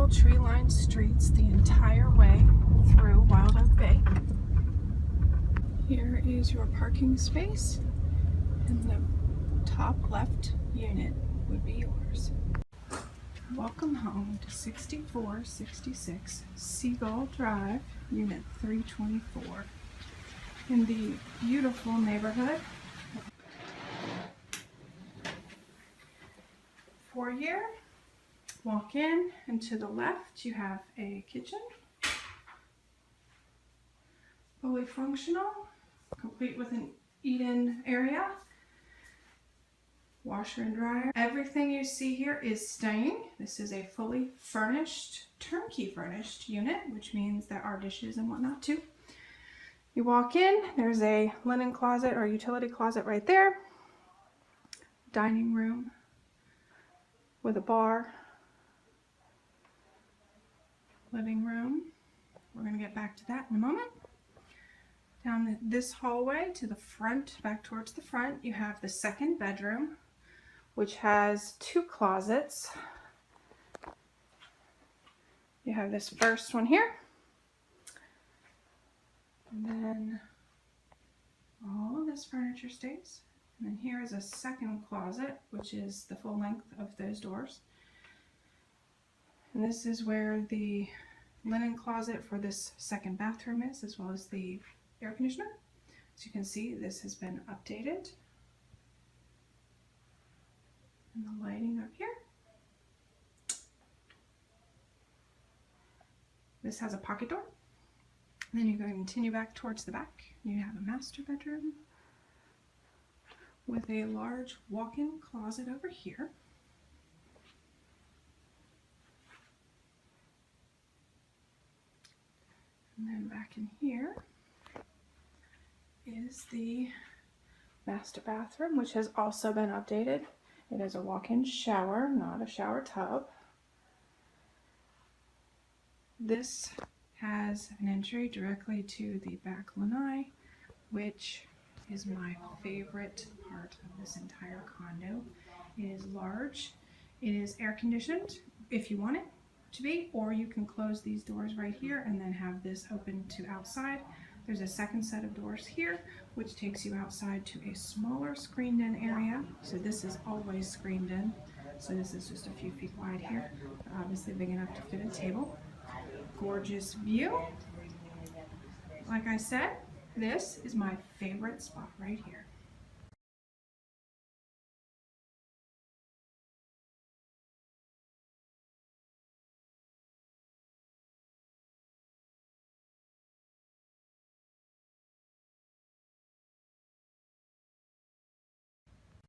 beautiful tree-lined streets the entire way through Wild Oak Bay. Here is your parking space, and the top left unit would be yours. Welcome home to 6466 Seagull Drive, Unit 324, in the beautiful neighborhood. Foyer, walk in, and to the left you have a kitchen, fully functional, complete with an eat-in area, washer and dryer. Everything you see here is staying. This is a fully furnished, turnkey furnished unit, which means there are dishes and whatnot too. You walk in, there's a linen closet or utility closet right there. Dining room with a bar. Living room. We're going to get back to that in a moment. Down this hallway to the front, back towards the front, you have the second bedroom, which has two closets. You have this first one here, and then all of this furniture stays. And then here is a second closet, which is the full length of those doors. And this is where the linen closet for this second bathroom is, as well as the air conditioner. As you can see, this has been updated. And the lighting up here. This has a pocket door. And then you're going to continue back towards the back. You have a master bedroom with a large walk-in closet over here. And then back in here is the master bathroom, which has also been updated. It is a walk-in shower, not a shower tub. This has an entry directly to the back lanai, which is my favorite part of this entire condo. It is large. It is air conditioned if you want it to be, or you can close these doors right here and then have this open to outside. There's a second set of doors here, which takes you outside to a smaller screened in area. So this is always screened in. So this is just a few feet wide here, but obviously big enough to fit a table. Gorgeous view. Like I said, this is my favorite spot right here.